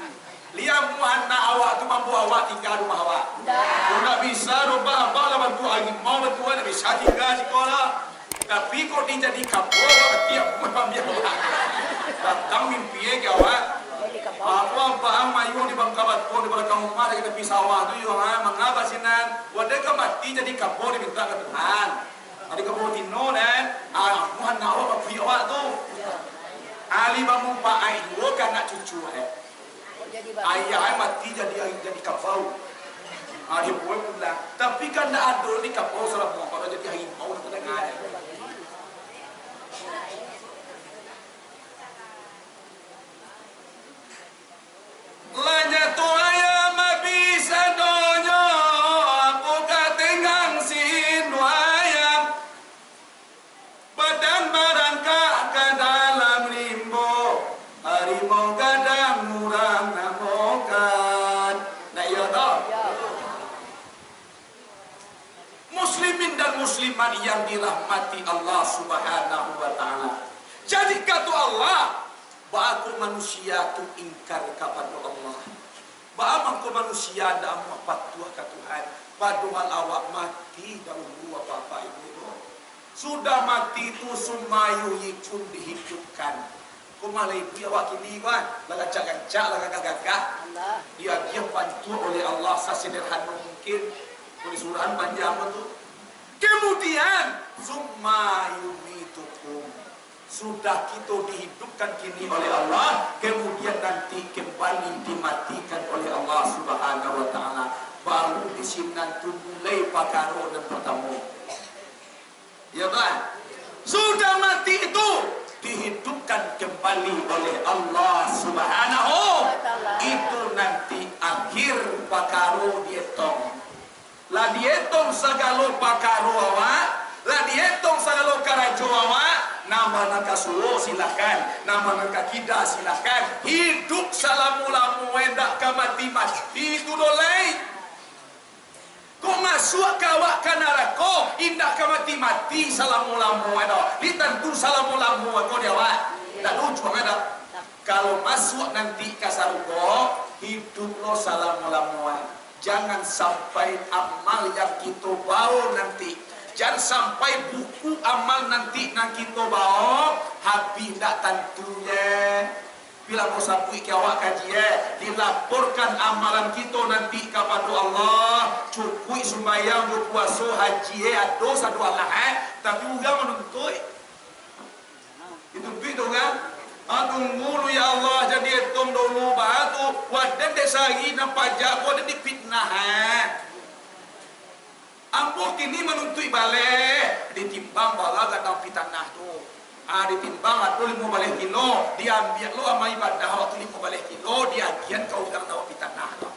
S2: liam anak awak tu mampu awak tinggal rumah awak. Kau tak bisa rumah abang lah bantu harimau bantu tak bisa tinggal sekolah. Tapi kau ni jadi kapur awak tiap malam dia awak. Datang mimpi ke awak. Aku paham mayu di bangka batu di belakang rumah kita pisah awak tu yo mengapa sinan? Wadah ke mati jadi kapur diminta ke Tuhan. Ada kapur tino dan aku anak awak bapa awak tu. Ali bangun pak ayu kan nak cucu ayah mati jadi kafau. Dia boleh pulang. Tapi kan tak ada ni kafau salah buat kalau jadi harimau nak dengar. Lanya tu ayam bisa donyo aku katengang sin ayam badan merangkak ke dalam limbo harimau gadang murang namokan nak ya tak muslimin dan muslimat yang dirahmati Allah Subhanahu wa taala jadi kata Allah bahawa manusia tu ingkar kepada Allah bahawa manusia dah patuh ke Tuhan padahal awak mati dahulu apa-apa ibu sudah mati tu sumayu yikun dihidupkan kumalah ibu awak kini kan lagacak-gacak lagagak-gagak dia bantu oleh Allah sesederhana mungkin surat panjang tu kemudian sumayu mitukum sudah kita dihidupkan kini oleh Allah kemudian nanti kembali dimatikan oleh Allah Subhanahu wa taala baru di sini nanti mulai pakaro dan bertemu ya kan sudah mati itu dihidupkan kembali oleh Allah Subhanahu itu nanti akhir pakaro dietong la dietong segala pakaro awak la dietong segala karajo awak nama nama nak suwo silakan, nama nak kita silakan. Hidup salamu-lamu endak ka mati-mati itu dolai. Kau masuk kawak ke neraka, indak ka mati-mati salamu-lamu endak. Li tentu salamu-lamu kau dia wak. Tak lucu ada. Kalau masuk nanti ke surga, hidup lo salamu-lamu. Jangan sampai amal yang kita bawa nanti, jangan sampai buku amal nanti yang kita bawa habis tak tentunya. Bila kau sabui ke awak kaji dilaporkan amalan kita nanti kepada Allah, cukup sembahyang, berpuasa, haji dosa dua lah tapi juga menuntut itu begitu kan. Tunggu ya Allah jadi etom dulu batu wadah desari nampak jago dan dipitnah. Ambo kini menuntut balik ditimbang bala gadang pitanah tu. Ditimbang atau 5 balik kilo diambil lo sama ibadah waktu 5 balik kilo diagian kau udang tahu pitanah tu.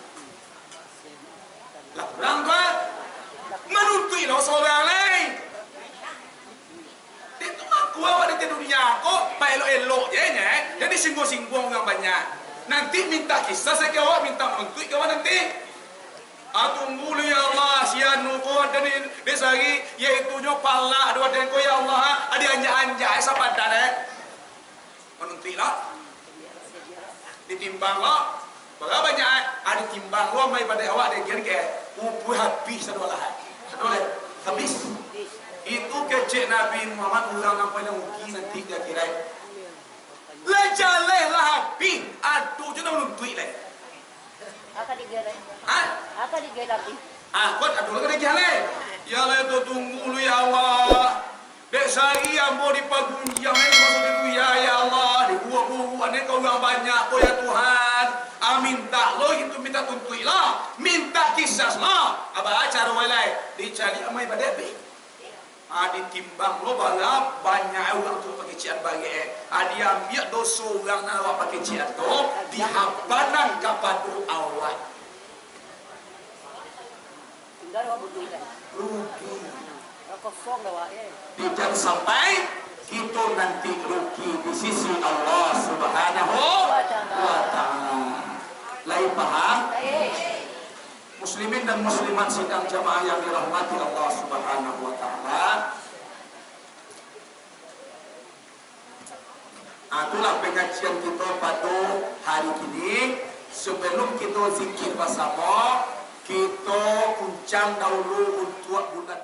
S2: Lah kurang kan? Menuntut lo seorang lain. Itu aku awak di dunia kok pak elok-elok je nya. Jadi singgung-singgung orang banyak. Nanti minta kisah saya ke awak minta menuntut ke awak nanti. Tunggu ya Allah sianu ko dan desari yaitu nyo pala dua den ko ya Allah ada anja-anja sapadan menuntutlah ditimbang lo berapa banyak ada timbang lo mai pada awak de ge upu habis satu lah habis itu kecek Nabi Muhammad orang yang paling ugi nanti dia kira lejaleh lah habis aduh je nak menuntut lah.
S3: Apa digelar? Apa digelar?
S2: Kau aduh lagi digelar. Ya Allah tu tunggu lu ya Allah. Dek sari ambo di pagunjang ni masuk itu ya Allah. Di buah-buah ni kau yang banyak kau ya Tuhan. Minta lo itu minta tuntui lah. Minta kisah lah. Apa acara walai dicari amai badebi. Ditimbang lo balap banyak orang tu pakai cian bagi dia ambil dosa orang nak awak pakai cian tu dihampanan kepada awak
S3: tinggal awak rugi kosong awak
S2: jangan sampai kita nanti rugi di sisi Allah Subhanahu wa ta'ala. Lain paham? Muslimin dan muslimat sidang jamaah yang dirahmati Allah Subhanahu wa ta'ala. Itulah pengajian kita pada hari ini. Sebelum kita zikir bersama, kita uncang dahulu untuk bulan